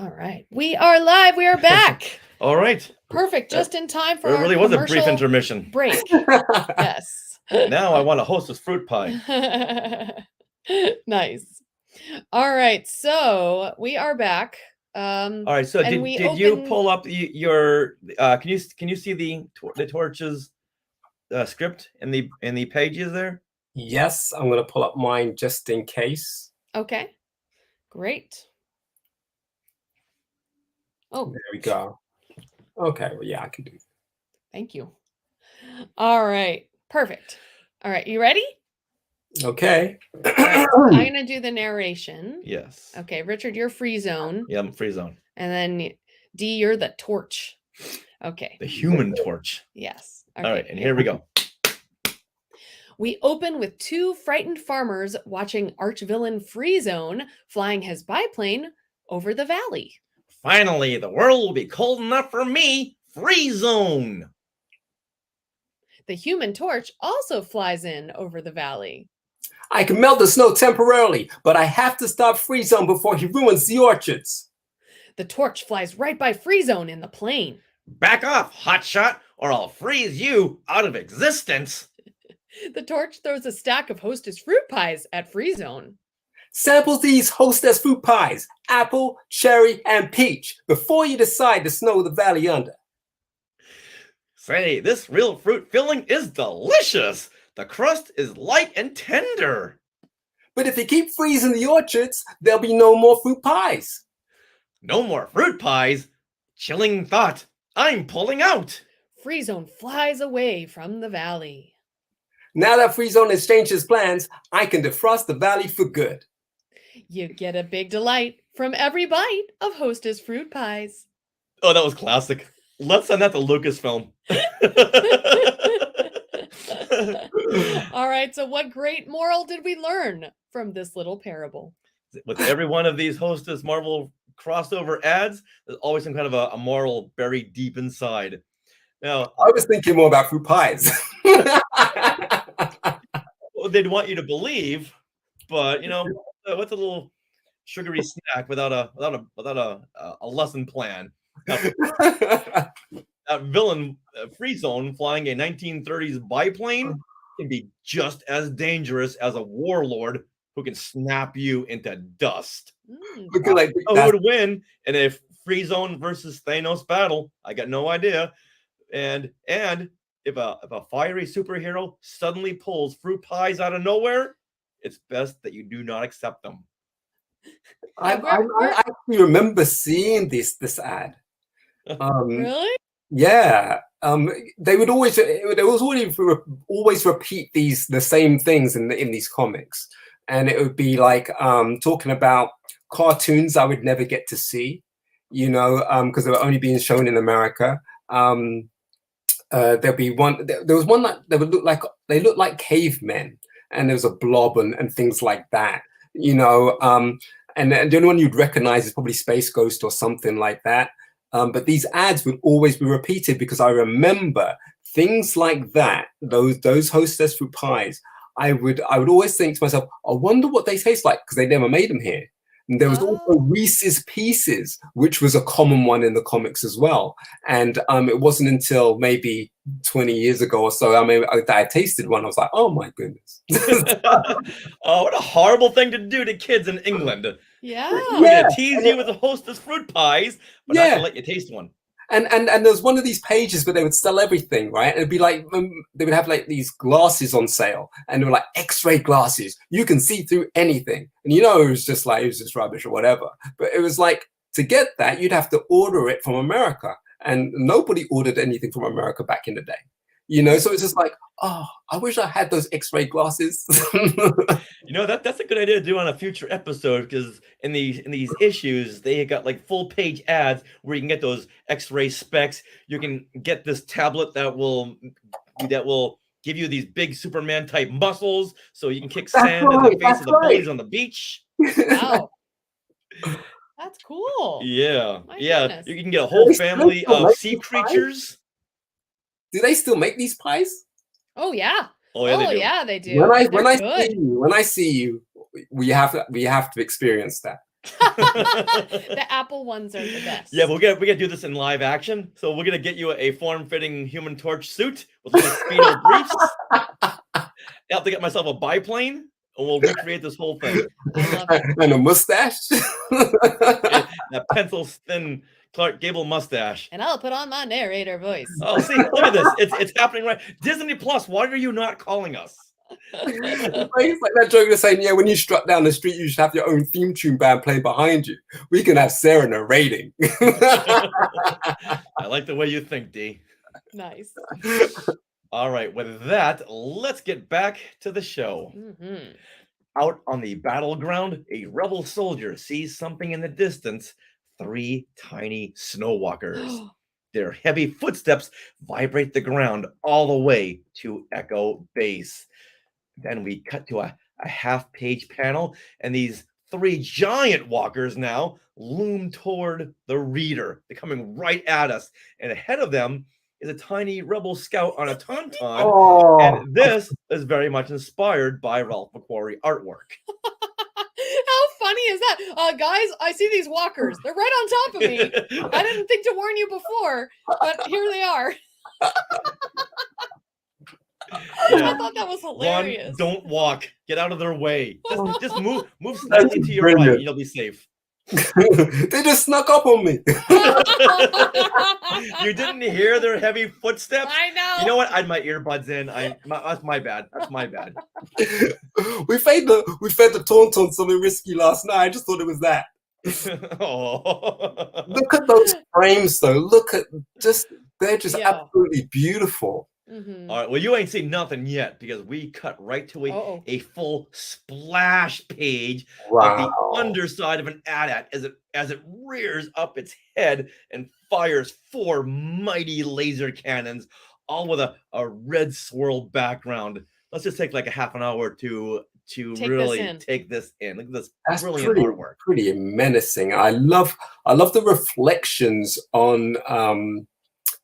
All right. We are live. We are back. All right. Perfect. Just in time for It our really was a brief commercial intermission. break. Yes. Now I want to host this fruit pie. Nice. All right. So we are back. All right. So did you pull up your? Can you see the torches script in the pages there? Yes, I'm going to pull up mine just in case. Okay. Great. Oh, there we go. Okay, well, yeah, I can do that. Thank you. All right. Perfect. All right. You ready? Okay. All right. I'm going to do the narration. Yes. Okay. Richard, you're free zone. Yeah, I'm free zone. And then Dee, you're the torch. Okay. The human torch. Yes. Okay. All right. And here we go. We open with two frightened farmers watching arch-villain Freezone flying his biplane over the valley. Finally, the world will be cold enough for me. Freezone. The Human Torch also flies in over the valley. I can melt the snow temporarily, but I have to stop Freezone before he ruins the orchards. The torch flies right by Freezone in the plane. Back off, hotshot, or I'll freeze you out of existence. The torch throws a stack of Hostess fruit pies at Freezone. Sample these Hostess fruit pies, apple, cherry, and peach, before you decide to snow the valley under. Say, this real fruit filling is delicious. The crust is light and tender. But if you keep freezing the orchards, there'll be no more fruit pies. No more fruit pies? Chilling thought. I'm pulling out. Freezone flies away from the valley. Now that Freezone has changed his plans, I can defrost the valley for good. You get a big delight from every bite of Hostess fruit pies. Oh, that was classic. Let's send that to Lucasfilm. All right, so what great moral did we learn from this little parable? With every one of these Hostess Marvel crossover ads, there's always some kind of a moral buried deep inside. Now, I was thinking more about fruit pies. Well, they'd want you to believe, but what's a little sugary snack without a lesson plan? That villain Freezone flying a 1930s biplane can be just as dangerous as a warlord who can snap you into dust. Who would win in a Freezone versus Thanos battle? I got no idea. And if a fiery superhero suddenly pulls fruit pies out of nowhere, it's best that you do not accept them. I actually remember seeing this ad. Really? Yeah. They would always repeat the same things in these comics, and it would be like talking about cartoons I would never get to see, because they were only being shown in America. There'd be one. There was one that they looked like cavemen, and there was a blob and things like that. And the only one you'd recognize is probably Space Ghost or something like that. But these ads would always be repeated because I remember things like that. Those Hostess fruit pies. I would always think to myself, I wonder what they taste like, because they never made them here. And there was also Reese's Pieces, which was a common one in the comics as well. And it wasn't until maybe 20 years ago or so, that I tasted one. I was like, oh my goodness. Oh, what a horrible thing to do to kids in England. Yeah. We're going to tease you with the Hostess fruit pies, but not to let you taste one. And there was one of these pages where they would sell everything, right? And it'd be like, they would have like these glasses on sale, and they were like X-ray glasses. You can see through anything. And it was just rubbish or whatever. But it was like, to get that, you'd have to order it from America. And nobody ordered anything from America back in the day. So it's just like, oh, I wish I had those X-ray glasses. That's a good idea to do on a future episode, because in these issues, they got like full page ads where you can get those X-ray specs. You can get this tablet that will give you these big Superman type muscles, so you can kick sand in the face of the bullies on the beach. Wow. That's cool. Yeah. My yeah. goodness. You can get a whole family of sea creatures. Do they still make these pies? Oh yeah. Oh yeah, yeah, they do. When I see you, we have to experience that. The Apple ones are the best. Yeah, but we gotta do this in live action. So we're gonna get you a form-fitting Human Torch suit with little speedo briefs. I have to get myself a biplane, and we'll recreate this whole thing. I love it. And a mustache. That pencil-thin Clark Gable mustache. And I'll put on my narrator voice. Oh, see, look at this. It's happening right. Disney Plus, why are you not calling us? It's like that joke they're saying, yeah, when you strut down the street, you should have your own theme tune band playing behind you. We can have Sarah narrating. I like the way you think, Dee. Nice. All right, with that, let's get back to the show. Mm-hmm. Out on the battleground, a rebel soldier sees something in the distance. 3 tiny snow walkers. Their heavy footsteps vibrate the ground all the way to Echo Base. Then we cut to a half-page panel, and these 3 giant walkers now loom toward the reader. They're coming right at us, and ahead of them is a tiny rebel scout on a tauntaun, Oh. and this is very much inspired by Ralph McQuarrie artwork. How funny is that? Guys, I see these walkers. They're right on top of me. I didn't think to warn you before, but here they are. Yeah. I thought that was Run, hilarious. don't walk. Get out of their way. Just move slightly to your brilliant. right, and you'll be safe. They just snuck up on me. You didn't hear their heavy footsteps? I know. You know what? I had my earbuds in. That's my bad. That's my bad. we fed the tauntaun something risky last night. I just thought it was that. Oh. Look at those frames, though. Look at they're just Yeah. absolutely beautiful. Mm-hmm. All right. Well, you ain't seen nothing yet because we cut right to a full splash page of the underside of an AT-AT as it rears up its head and fires 4 mighty laser cannons, all with a red swirl background. Let's just take like a half an hour to really take this in. Look at this. That's brilliant artwork. Pretty menacing. I love the reflections on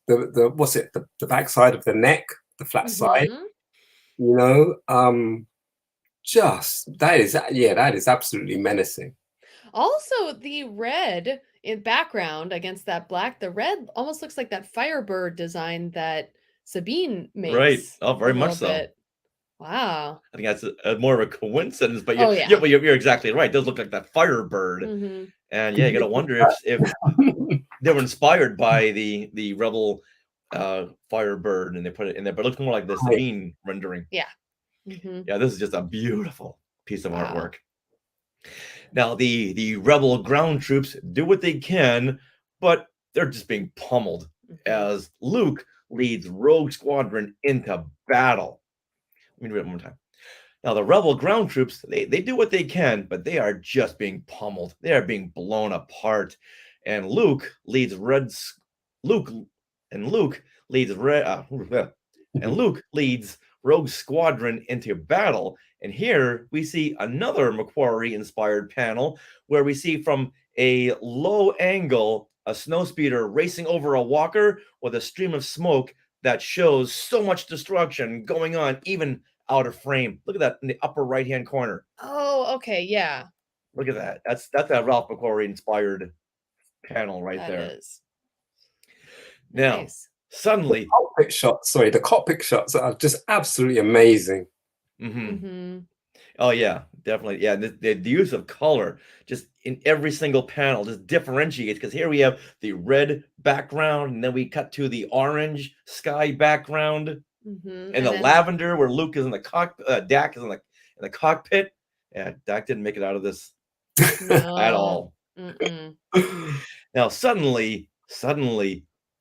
the backside of the neck, the flat side. You know, that is absolutely menacing. Also, the red in background against that black, the red almost looks like that Firebird design that Sabine makes. Right. Oh, very much so. Bit. Wow. I think that's more of a coincidence, but Oh, yeah. You're exactly right. It does look like that Firebird. Mm-hmm. And yeah, you gotta wonder if they were inspired by the Rebel Firebird and they put it in there, but it looks more like the Sabine rendering. Yeah. Mm-hmm. Yeah, this is just a beautiful piece of artwork. Now the Rebel ground troops do what they can, but they're just being pummeled as Luke leads Rogue Squadron into battle. Let me read it one more time. Now the Rebel ground troops, they do what they can, but they are just being pummeled. They are being blown apart. And Luke leads Rogue Squadron into battle. And here we see another McQuarrie inspired panel where we see from a low angle a snowspeeder racing over a walker with a stream of smoke that shows so much destruction going on even out of frame. Look at that in the upper right hand corner. Oh, okay, yeah. Look at that. That's a Ralph McQuarrie inspired panel right there. That is. Now, Nice. suddenly, the cockpit shots are just absolutely amazing. Oh yeah, definitely. Yeah, the use of color just in every single panel just differentiates, because here we have the red background, and then we cut to the orange sky background, and the lavender where Luke is in the cockpit, Dak is in the cockpit. Yeah, Dak didn't make it out of this at all. Now suddenly,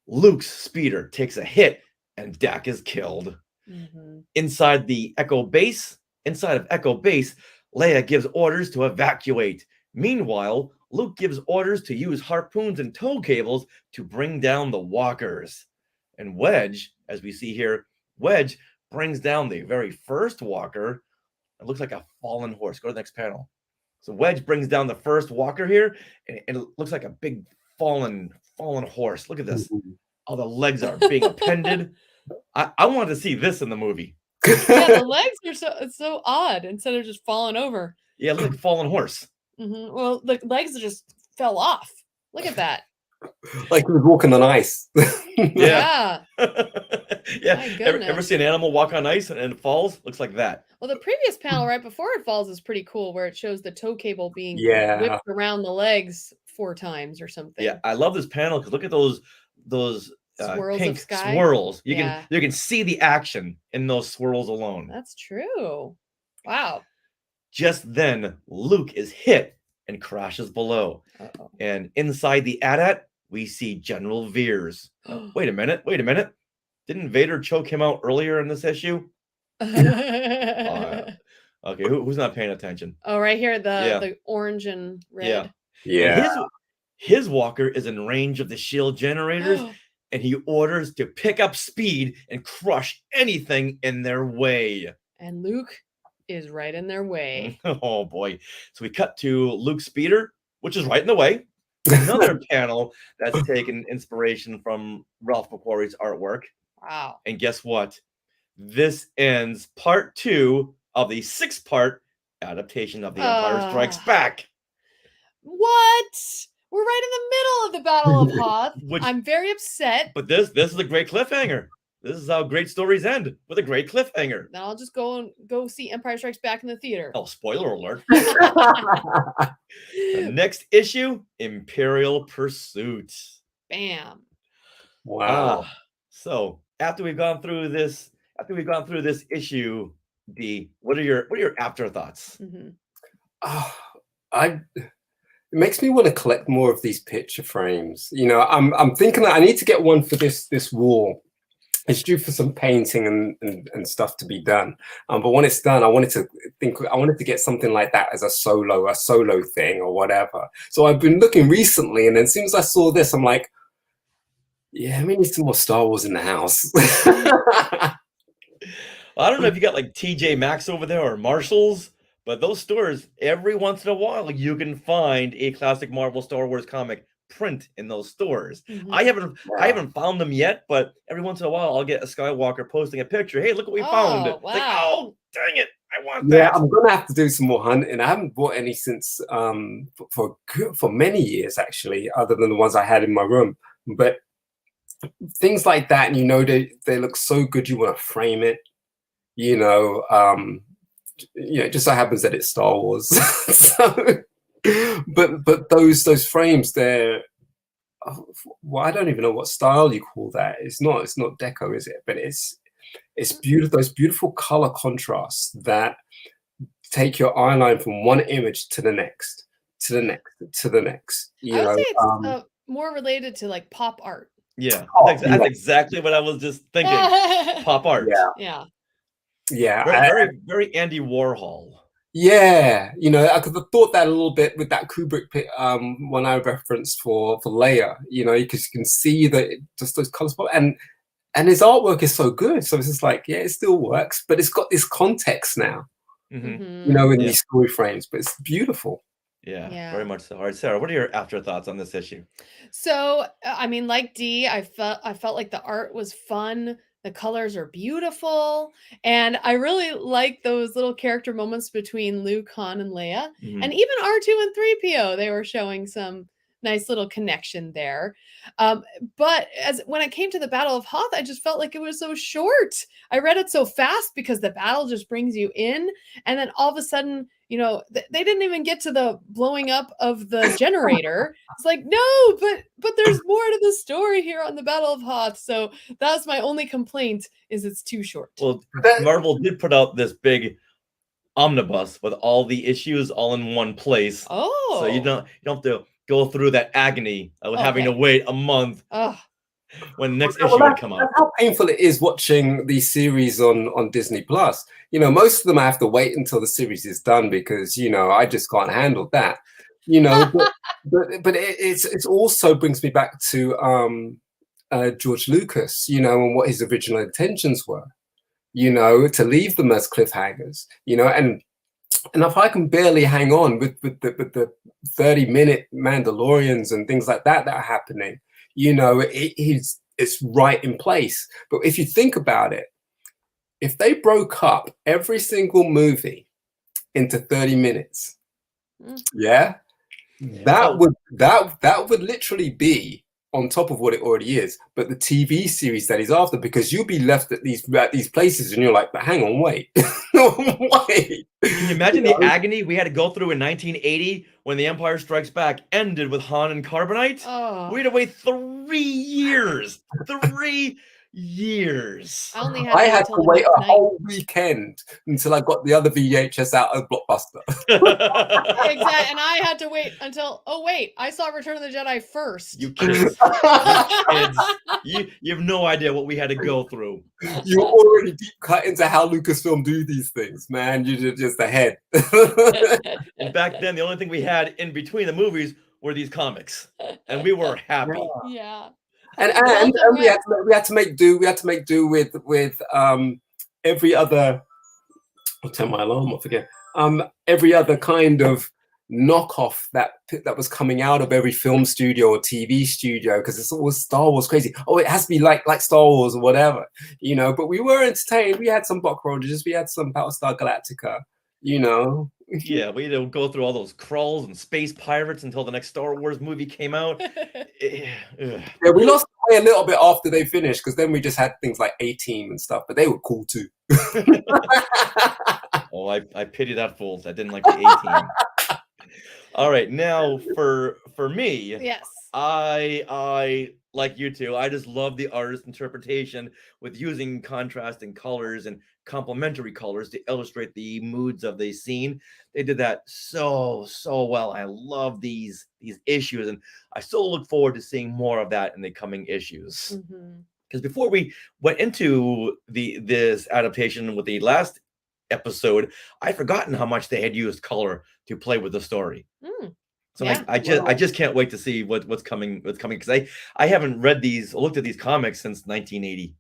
Luke's speeder takes a hit, and Dak is killed. Inside of Echo Base, Leia gives orders to evacuate. Meanwhile, Luke gives orders to use harpoons and tow cables to bring down the walkers. And Wedge, as we see here, Wedge brings down the very first walker. It looks like a fallen horse. Go to the next panel. So Wedge brings down the first walker here, and it looks like a big fallen horse. Look at this. All the legs are being appended. I wanted to see this in the movie. Yeah, the legs are so odd instead of just falling over. Yeah, it looks like a fallen horse. Well, the legs just fell off. Look at that. Like he was walking on ice. Yeah. Yeah. My Ever goodness. see an animal walk on ice and it falls? Looks like that. Well, the previous panel right before it falls is pretty cool, where it shows the tow cable being Yeah. whipped around the legs 4 times or something. Yeah, I love this panel because look at those Swirls pink of sky. swirls. You Yeah. can see the action in those swirls alone. That's true. Wow. Just then, Luke is hit and crashes below. Uh-oh. And inside the AT-AT, we see General Veers. Wait a minute. Didn't Vader choke him out earlier in this issue? Okay, who's not paying attention? Oh, right here, the orange and red. Yeah. And his walker is in range of the shield generators, and he orders to pick up speed and crush anything in their way. And Luke is right in their way. Oh boy. So we cut to Luke's speeder, which is right in the way. Another panel that's taken inspiration from Ralph McQuarrie's artwork. Wow. And guess what? This ends part 2 of the 6-part adaptation of The Empire Strikes Back. What? We're right in the middle of the Battle of Hoth. I'm very upset. But this is a great cliffhanger. This is how great stories end, with a great cliffhanger. Then I'll just go see Empire Strikes Back in the theater. Oh, spoiler alert. The next issue, Imperial Pursuit. Bam. Wow. So after we've gone through this issue, Dee, what are your afterthoughts? It makes me want to collect more of these picture frames. You know, I'm thinking that I need to get one for this wall. It's due for some painting and stuff to be done. But when it's done, I wanted to get something like that as a solo thing or whatever. So I've been looking recently, and then as soon as I saw this, I'm like, yeah, we need some more Star Wars in the house. Well, I don't know if you got like TJ Maxx over there or Marshalls, but those stores, every once in a while, you can find a classic Marvel Star Wars comic print in those stores. I haven't found them yet, but every once in a while I'll get a Skywalker posting a picture. Hey, look what we found. Wow. It's like, oh, dang it, I want that. Yeah, I'm gonna have to do some more hunting. I haven't bought any since for many years actually, other than the ones I had in my room. But things like that, and you know, they look so good, you want to frame it. You know, it just so happens that it's Star Wars. So, but those frames, they're well, I don't even know what style you call that. It's not deco, is it? But it's beautiful. Those beautiful color contrasts that take your eye line from one image to the next, to the next, to the next. I would say it's more related to like pop art. Yeah, that's exactly what I was just thinking. Pop art. Yeah. Very Andy Warhol. Yeah, you know, I could have thought that a little bit with that Kubrick one I referenced for Leia. You know, because you can see that just those colors, and his artwork is so good. So it's just like, yeah, it still works, but it's got this context now. You know, in these story frames, but it's beautiful. Yeah, very much so. All right, Sarah, what are your afterthoughts on this issue? So, I mean, like Dee, I felt like the art was fun. The colors are beautiful. And I really like those little character moments between Luke, Han, and Leia. And even R2 and 3PO, they were showing some nice little connection there. But when it came to the Battle of Hoth, I just felt like it was so short. I read it so fast because the battle just brings you in. And then all of a sudden, you know, they didn't even get to the blowing up of the generator. It's like, no, but there's more to the story here on the Battle of Hoth. So that's my only complaint, is it's too short. Well, Marvel did put out this big omnibus with all the issues all in one place. Oh. So you don't have to go through that agony of having to wait a month when the next issue would come out. That's how painful it is watching these series on Disney Plus. You know, most of them I have to wait until the series is done because, you know, I just can't handle that. You know, but it's also brings me back to George Lucas, you know, and what his original intentions were, you know, to leave them as cliffhangers, you know, and if I can barely hang on with the 30-minute Mandalorians and things like that are happening, you know, it's right in place. But if you think about it, if they broke up every single movie into 30 minutes, Yeah, Oh, that would literally be on top of what it already is, but the TV series that is after, because you'll be left at these places and you're like, but hang on, wait, wait. can you imagine the agony we had to go through in 1980 when The Empire Strikes Back ended with Han and Carbonite? Oh, We had to wait 3 years. 3 years. I only had to I wait had till to the wait ninth a night. whole weekend until I got the other VHS out of Blockbuster. Exactly, and I had to wait until. Oh wait, I saw Return of the Jedi first. You kids. Kids. You have no idea what we had to go through. You're already deep cut into how Lucasfilm do these things, man. You're just ahead. And back then, the only thing we had in between the movies were these comics, and we were happy. Yeah. And Well, we had to make do. We had to make do with every other. I'll turn my alarm off again. Every other kind of knockoff that was coming out of every film studio or TV studio, because it's always Star Wars crazy. Oh, it has to be like Star Wars or whatever, you know. But we were entertained. We had some Buck Rogers. We had some Battlestar Galactica, you know. Yeah, we had to go through all those Krulls and space pirates until the next Star Wars movie came out. Yeah, we lost the way a little bit after they finished, because then we just had things like A-Team and stuff, but they were cool too. Oh, I pity that fool that didn't like the A-Team. All right, now for me, yes. I like you two. I just love the artist interpretation with using contrasting colors and complementary colors to illustrate the moods of the scene. They did that so well. I love these issues, and I still look forward to seeing more of that in the coming issues. Because before we went into this adaptation with the last episode, I'd forgotten how much they had used color to play with the story. So Yeah. I just can't wait to see what's coming because I haven't read these or looked at these comics since 1980.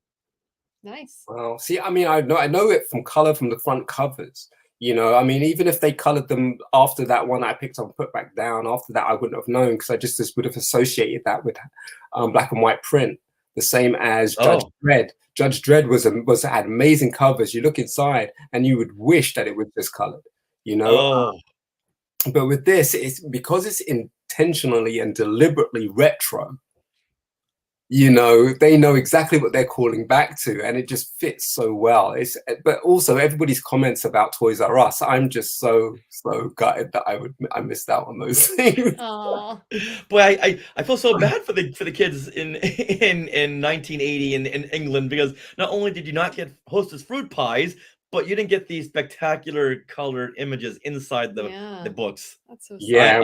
Nice. Well, see, I mean, I know it from color from the front covers. You know, I mean, even if they colored them after that one I picked up and put back down, after that I wouldn't have known, because I just would have associated that with black and white print. The same as Judge Dredd. Judge Dredd had amazing covers. You look inside and you would wish that it was just colored. You know. But with this, it's because it's intentionally and deliberately retro. You know, they know exactly what they're calling back to, and it just fits so well. But also everybody's comments about Toys R Us. I'm just so gutted that I missed out on those things. Oh, boy, I feel so bad for the kids in 1980 in England, because not only did you not get Hostess fruit pies, but you didn't get these spectacular colored images inside the books. That's so sad. Yeah,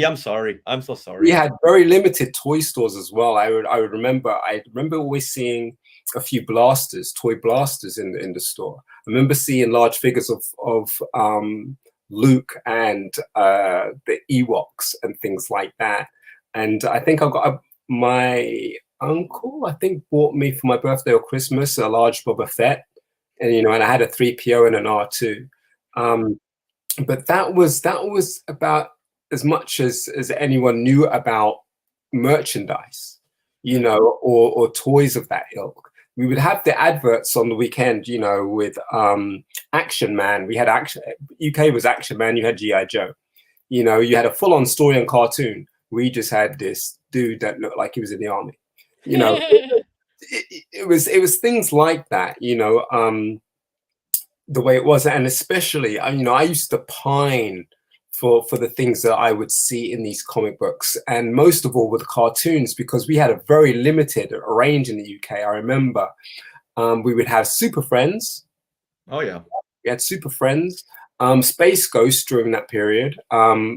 I'm sorry. I'm so sorry. We had very limited toy stores as well. I remember always seeing a few toy blasters in the store. I remember seeing large figures of Luke and the Ewoks and things like that. And I think my uncle, I think, bought me for my birthday or Christmas a large Boba Fett. And you know, and I had a 3PO and an R2, but that was about as much as anyone knew about merchandise, you know, or toys of that ilk. We would have the adverts on the weekend, you know, with Action Man. We had UK was Action Man. You had GI Joe. You know, you had a full-on story and cartoon. We just had this dude that looked like he was in the army. You know. It was things like that, you know, the way it was. And especially, you know, I used to pine for the things that I would see in these comic books, and most of all with cartoons, because we had a very limited range in the UK. I remember we would have Super Friends. Oh yeah, we had Super Friends, Space Ghost during that period,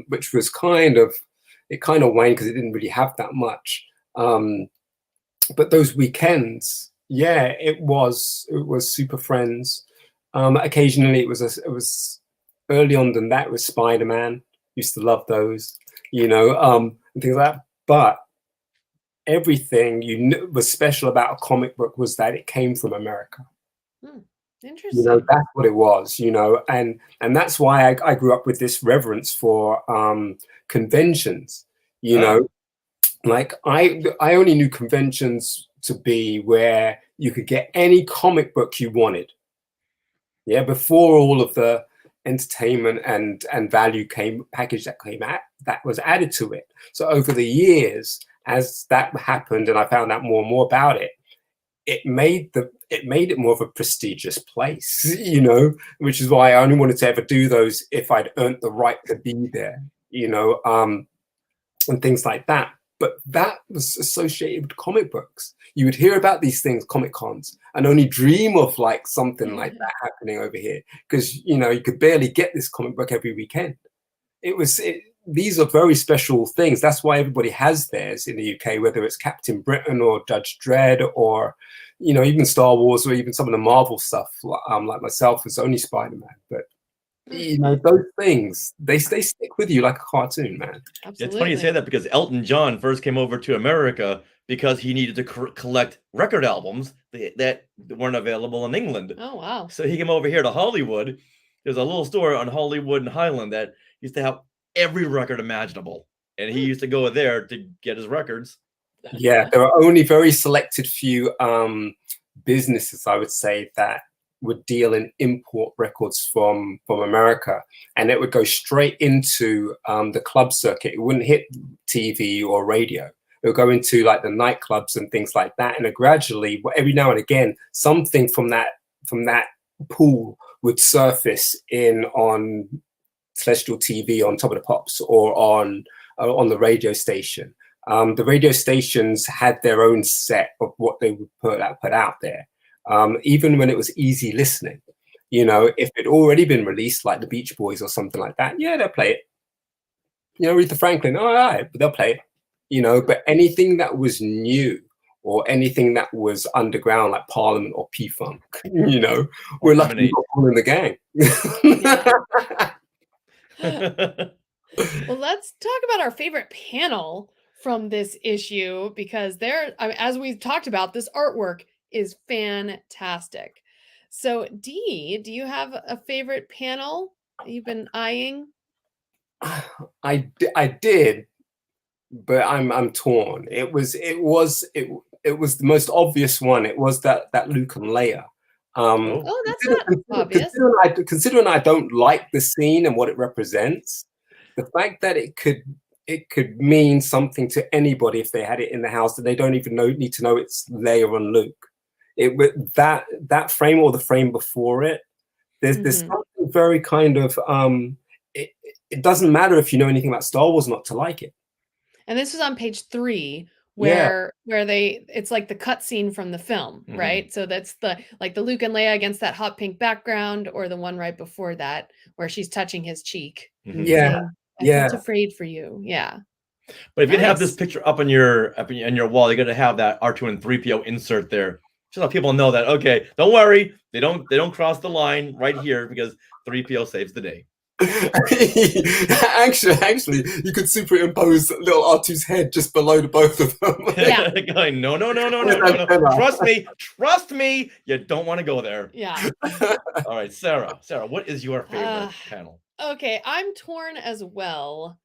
which was kind of waned because it didn't really have that much. But those weekends, yeah, it was Super Friends. Occasionally, it was early on than that. It was Spider-Man. Used to love those, you know, and things like that. But everything you knew was special about a comic book was that it came from America. Interesting. You know, that's what it was. You know, and that's why I grew up with this reverence for conventions. You know. Like I only knew conventions to be where you could get any comic book you wanted. Yeah, before all of the, entertainment and value package that was added to it. So over the years, as that happened, and I found out more and more about it, it made it more of a prestigious place, you know, which is why I only wanted to ever do those if I'd earned the right to be there, you know, and things like that. But that was associated with comic books. You would hear about these things, Comic Cons, and only dream of like something like that happening over here, because you know you could barely get this comic book every weekend. These are very special things. That's why everybody has theirs in the UK, whether it's Captain Britain or Judge Dredd or, you know, even Star Wars or even some of the Marvel stuff. Like myself, it's only Spider-Man, but you know, those things they stick with you like a cartoon, man. Absolutely. It's funny you say that because Elton John first came over to America because he needed to collect record albums that weren't available in England. Oh, wow. So he came over here to Hollywood. There's a little store on Hollywood and Highland that used to have every record imaginable, and he used to go there to get his records. Yeah, there are only very selected few businesses, I would say, that would deal in import records from America, and it would go straight into the club circuit. It wouldn't hit TV or radio. It would go into like the nightclubs and things like that, and gradually, every now and again, something from that pool would surface in on Celestial TV on Top of the Pops or on the radio station. The radio stations had their own set of what they would put out there. Even when it was easy listening, you know, if it already been released, like the Beach Boys or something like that, yeah, they'll play it. You know, Aretha Franklin, all right, but they'll play it. You know, but anything that was new or anything that was underground, like Parliament or P-Funk, you know, we're lucky we got all in the gang. Well, let's talk about our favorite panel from this issue, because as we've talked about, this artwork is fantastic. So, Dee, do you have a favorite panel that you've been eyeing? I did, but I'm torn. It was the most obvious one. It was that Luke and Leia. Oh, that's not obvious. Considering I don't like the scene and what it represents, the fact that it could mean something to anybody if they had it in the house that they don't even need to know it's Leia and Luke. That frame or the frame before it, there's something very kind of it doesn't matter if you know anything about Star Wars not to like it. And this is on page 3, where it's like the cutscene from the film, right? So that's the Luke and Leia against that hot pink background, or the one right before that where she's touching his cheek. Yeah. Saying, I felt afraid for you. Yeah. But if you have this picture up on your wall, you're gonna have that R2 and 3PO insert there. Just let people know that, okay, don't worry, they don't cross the line right here because 3PO saves the day. actually, you could superimpose little R2's head just below the both of them. Yeah. No. Trust me, you don't want to go there. Yeah. All right, Sarah, what is your favorite panel? Okay, I'm torn as well,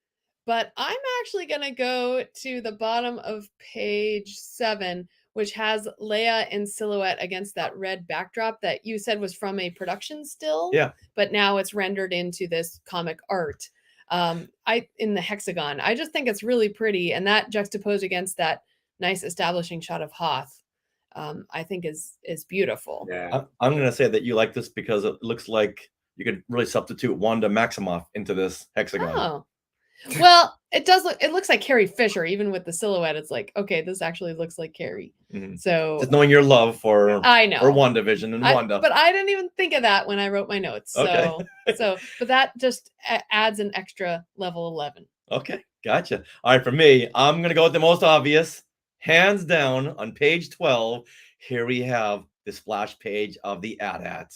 but I'm actually gonna go to the bottom of page 7, which has Leia in silhouette against that red backdrop that you said was from a production still. Yeah. But now it's rendered into this comic art. In the hexagon. I just think it's really pretty, and that juxtaposed against that nice establishing shot of Hoth, I think is beautiful. Yeah. I'm gonna say that you like this because it looks like you could really substitute Wanda Maximoff into this hexagon. Oh. Well, it looks like Carrie Fisher, even with the silhouette. It's like, okay, this actually looks like Carrie. So just knowing your love for WandaVision and Wanda. But I didn't even think of that when I wrote my notes. Okay. But that just adds an extra level 11. Okay, gotcha. All right, for me, I'm gonna go with the most obvious, hands down. On page 12, here we have the splash page of the AT-AT.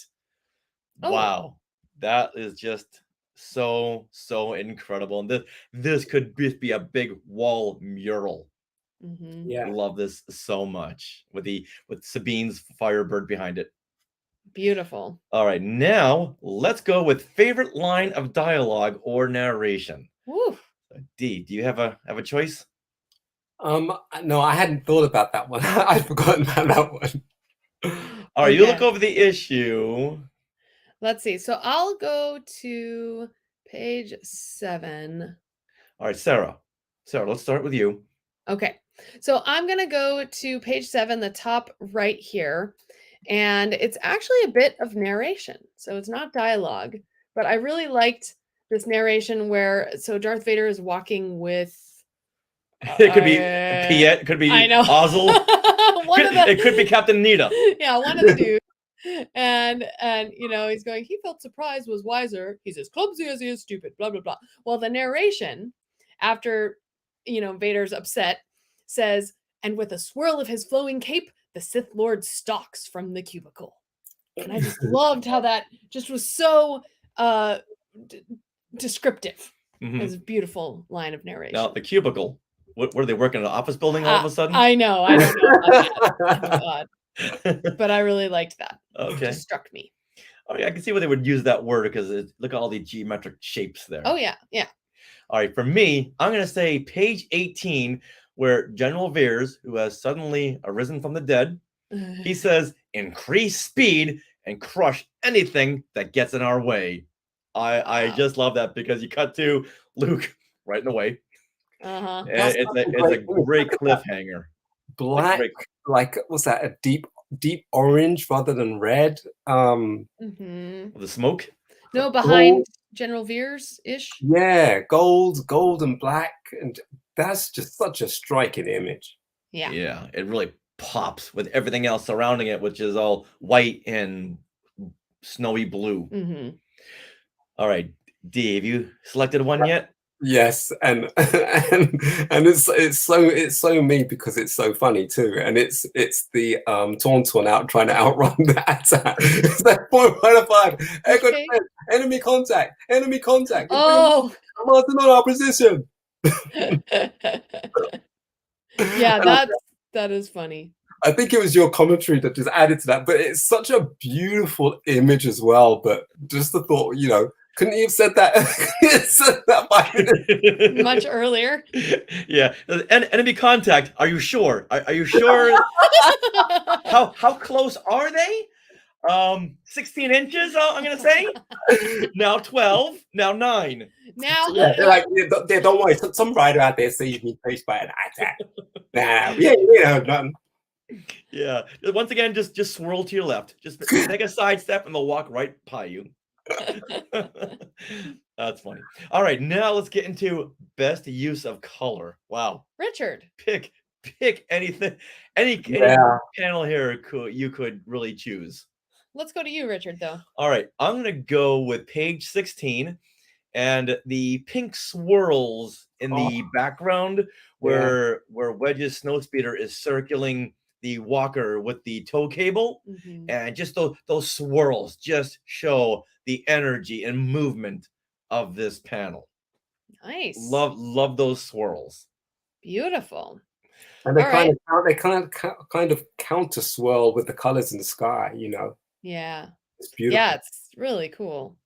Oh. Wow, that is just so incredible, and this could be a big wall mural. Yeah, I love this so much with Sabine's Firebird behind it. Beautiful. All right, now let's go with favorite line of dialogue or narration. Woo. Dee, do you have a choice? No, I hadn't thought about that one. I'd forgotten about that one. All right, you look over the issue. Let's see. So I'll go to page 7. All right, Sarah. Sarah, let's start with you. Okay. So I'm going to go to page 7, the top right here. And it's actually a bit of narration. So it's not dialogue, but I really liked this narration where so Darth Vader is walking with It could be Piet, could I be know. Ozzel. One of the It could be Captain Nita. Yeah, one of the dudes. And you know, he's going, he felt surprised, was wiser. He's as clumsy as he is stupid, blah blah blah. Well, the narration after you know Vader's upset says, and with a swirl of his flowing cape, the Sith Lord stalks from the cubicle. And I just loved how that just was so descriptive. It was a beautiful line of narration. Now the cubicle. What are they working in an office building all of a sudden? I know. I don't know about that. Oh, God. But I really liked that. Okay. It just struck me. Oh, yeah, I can see why they would use that word because look at all the geometric shapes there. Oh, yeah. Yeah. All right. For me, I'm going to say page 18, where General Veers, who has suddenly arisen from the dead, he says, increase speed and crush anything that gets in our way. I just love that because you cut to Luke right in the way. Uh-huh. It's a great cliffhanger. Black, like what's that? A deep orange rather than red. The smoke. No, behind gold. General Veers ish. Yeah, gold and black, and that's just such a striking image. Yeah. Yeah, it really pops with everything else surrounding it, which is all white and snowy blue. All right, Dee, have you selected one yet? Yes, and it's so me because it's so funny too, and it's the Tauntaun out trying to outrun that. It's like 4.5. Echo defense, enemy contact. Oh, Martin on our position. Yeah, that is funny. I think it was your commentary that just added to that, but it's such a beautiful image as well. But just the thought, you know. Couldn't you have said that? Much earlier. Yeah, enemy contact. Are you sure? Are you sure? How close are they? 16 inches. I'm gonna say. Now 12. Now 9. Now. Yeah, they're like, they don't worry. Some rider out there says you've been faced by an attack. Nah, yeah, nothing. Yeah. Once again, just swirl to your left. Just take a sidestep, and they'll walk right by you. That's funny. All right, now let's get into best use of color. Wow, Richard, pick anything, any panel here you could really choose. Let's go to you, Richard. Though. All right, I'm gonna go with page 16, and the pink swirls in the background where Wedge's snowspeeder is circling the walker with the tow cable, and just those swirls just show the energy and movement of this panel. Nice. Love those swirls. Beautiful. And they kind of counter swirl with the colors in the sky, you know. Yeah. It's beautiful. Yeah, it's really cool.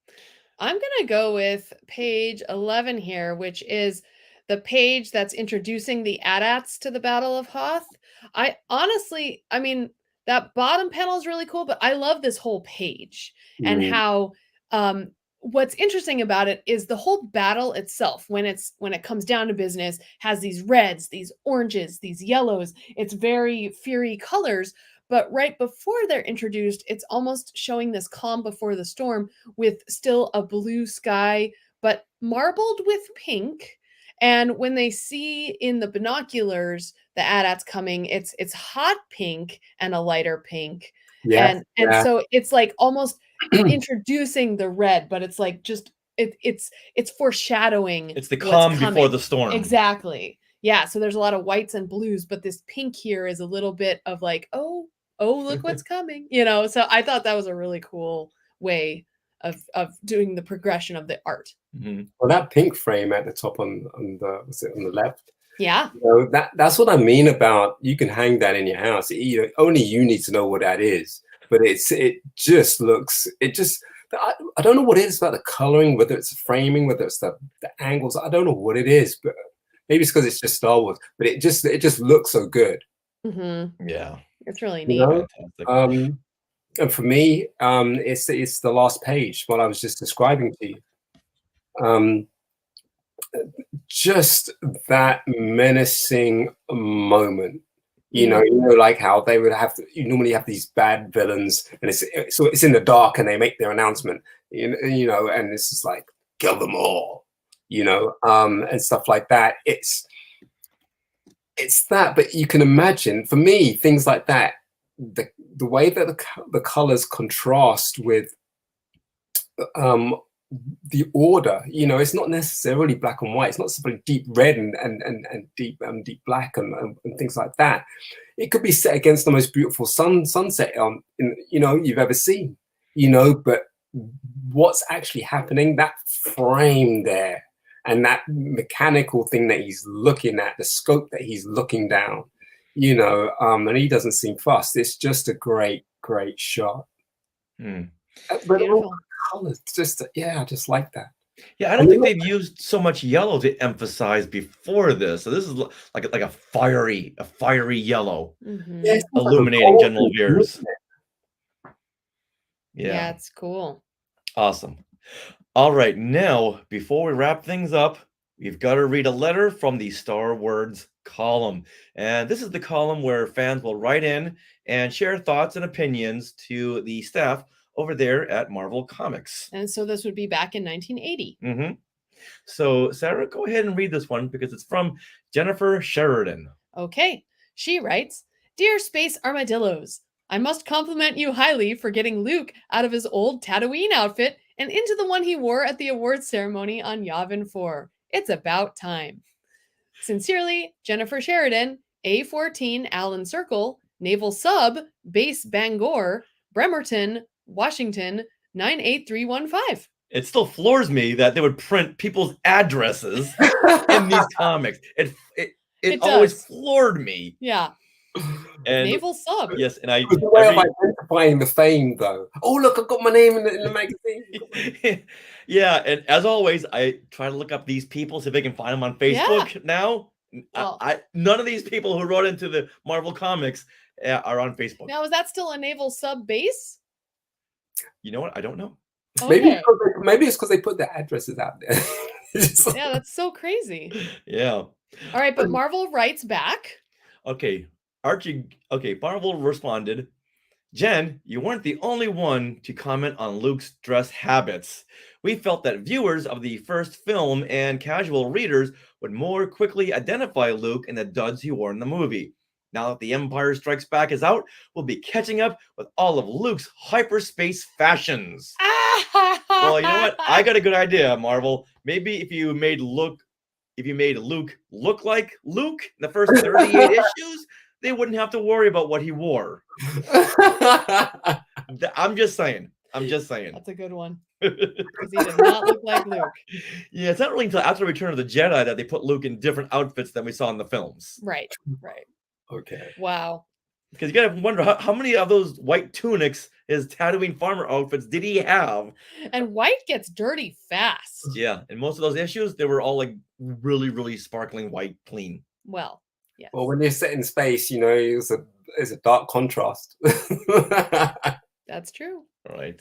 I'm gonna go with page 11 here, which is the page that's introducing the AT-ATs to the Battle of Hoth. I mean, that bottom panel is really cool, but I love this whole page and how what's interesting about it is the whole battle itself, when it comes down to business, has these reds, these oranges, these yellows. It's very fiery colors, but right before they're introduced, it's almost showing this calm before the storm with still a blue sky, but marbled with pink. And when they see in the binoculars the AT-ATs coming, it's hot pink and a lighter pink. And so it's like almost introducing the red, but it's like just it's foreshadowing. It's the calm before the storm. Exactly. Yeah. So there's a lot of whites and blues, but this pink here is a little bit of like, oh, look what's coming. You know, so I thought that was a really cool way of doing the progression of the art. Well, that pink frame at the top on the left. Yeah. You know, that's what I mean about you can hang that in your house. Only you need to know what that is. But it just looks, I don't know what it is about the coloring, whether it's the framing, whether it's the angles. I don't know what it is, but maybe it's because it's just Star Wars. But it just looks so good. Yeah, it's really neat. You know? And for me, it's the last page, what I was just describing to you. Just that menacing moment. Like how they would have to, you normally have these bad villains, and it's in the dark, and they make their announcement, and it's just like kill them all, and stuff like that. It's that, but you can imagine, for me, things like that, the way that the colors contrast with the order, it's not necessarily black and white. It's not simply deep red and deep black and things like that. It could be set against the most beautiful sunset you've ever seen, but what's actually happening, that frame there, and that mechanical thing that he's looking at, the scope that he's looking down, and he doesn't seem fussed. It's just a great shot. But all colors, just like that. Yeah, I don't think they've used so much yellow to emphasize before this. So this is like a fiery yellow, illuminating General Veers. Yeah, it's cool. Awesome. All right, now before we wrap things up, we've got to read a letter from the Star Words column. And this is the column where fans will write in and share thoughts and opinions to the staff over there at Marvel Comics. And so this would be back in 1980. So Sarah, go ahead and read this one because it's from Jennifer Sheridan. Okay. She writes, "Dear Space Armadillos, I must compliment you highly for getting Luke out of his old Tatooine outfit and into the one he wore at the awards ceremony on Yavin 4. It's about time. Sincerely, Jennifer Sheridan, A14 Allen Circle, Naval Sub, Base Bangor, Bremerton, Washington, 98315. It still floors me that they would print people's addresses in these comics. It always floored me. Yeah. And Naval Sub. Yes, and I the way of identifying the fame, though. Oh, look, I've got my name in the magazine. Yeah, and as always, I try to look up these people, see if I can find them on Facebook now. Well, none of these people who wrote into the Marvel Comics are on Facebook. Now, is that still a Naval Sub base? You know what? I don't know. Okay. Maybe it's because they put their addresses out there. Yeah, that's so crazy. Yeah. All right, but Marvel writes back. Okay. Marvel responded, "Jen, you weren't the only one to comment on Luke's dress habits. We felt that viewers of the first film and casual readers would more quickly identify Luke in the duds he wore in the movie. Now that The Empire Strikes Back is out, we'll be catching up with all of Luke's hyperspace fashions." Well, you know what? I got a good idea, Marvel. Maybe if you made Luke look like Luke in the first 38 issues, they wouldn't have to worry about what he wore. I'm just saying. That's a good one. Because he did not look like Luke. Yeah, it's not really until after Return of the Jedi that they put Luke in different outfits than we saw in the films. Right. Okay. Wow. Because you gotta wonder how many of those white tunics, his Tatooine farmer outfits, did he have? And white gets dirty fast. Yeah, and most of those issues, they were all like really, really sparkling white, clean. Well, yes. Well, when you're set in space, it's a dark contrast. That's true. All right.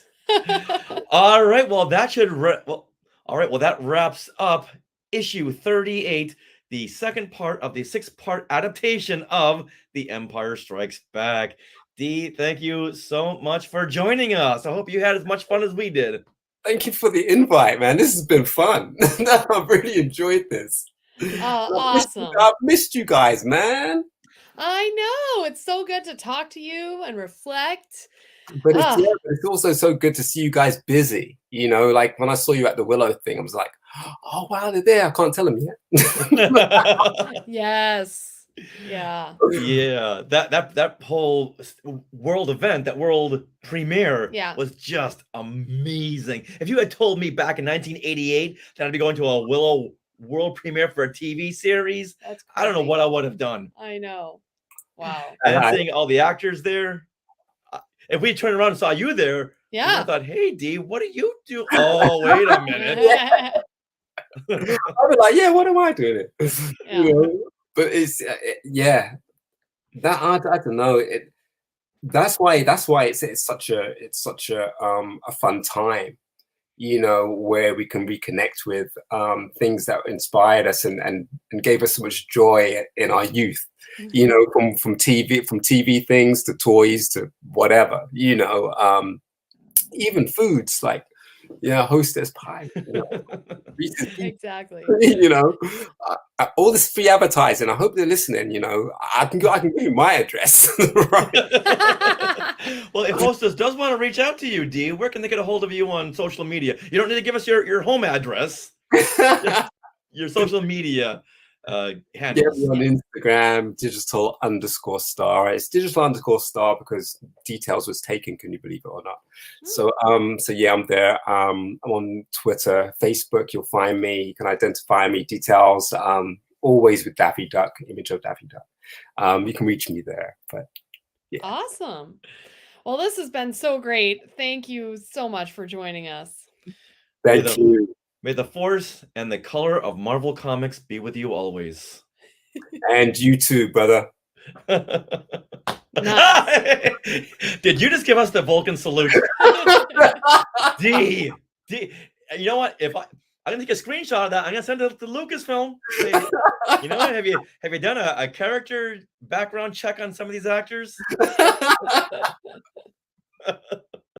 All right. Well, that wraps up issue 38. The second part of the 6-part adaptation of The Empire Strikes Back. Dee, thank you so much for joining us. I hope you had as much fun as we did. Thank you for the invite, man. This has been fun. I've really enjoyed this. Awesome. I've missed you guys, man. I know. It's so good to talk to you and reflect. But it's also so good to see you guys busy. Like when I saw you at the Willow thing, I was like, oh, wow, they're there. I can't tell them yet. Yes. Yeah. Yeah. That whole world event, that world premiere was just amazing. If you had told me back in 1988 that I'd be going to a Willow world premiere for a TV series, I don't know what I would have done. I know. Wow. And seeing all the actors there. If we turned around and saw you there, I thought, hey, Dee, what do you do? Oh, wait a minute. I'll be like, yeah, what am I doing? But it's, that I don't know. that's why it's such a fun time, where we can reconnect with things that inspired us and gave us so much joy in our youth, from TV things to toys to whatever, even foods like Hostess pie, Reese's Pieces, Exactly. all this free advertising. I hope they're listening. I can give you my address. Right? Well, if Hostess does want to reach out to you, Dee, where can they get a hold of you on social media? You don't need to give us your home address, your social media Get handles. me on Instagram, digital_star. It's digital_star because Dee Tails was taken. Can you believe it or not? So yeah, I'm there. I'm on Twitter, Facebook. You'll find me. You can identify me. Dee Tails. Always with Daffy Duck, image of Daffy Duck. You can reach me there. But yeah. Awesome. Well, this has been so great. Thank you so much for joining us. Thank you. May the force and the color of Marvel Comics be with you always. And you too, brother. Nice. Did you just give us the Vulcan salute? D, you know what? If I'm gonna take a screenshot of that, I'm gonna send it to Lucasfilm. Say, have you done a character background check on some of these actors?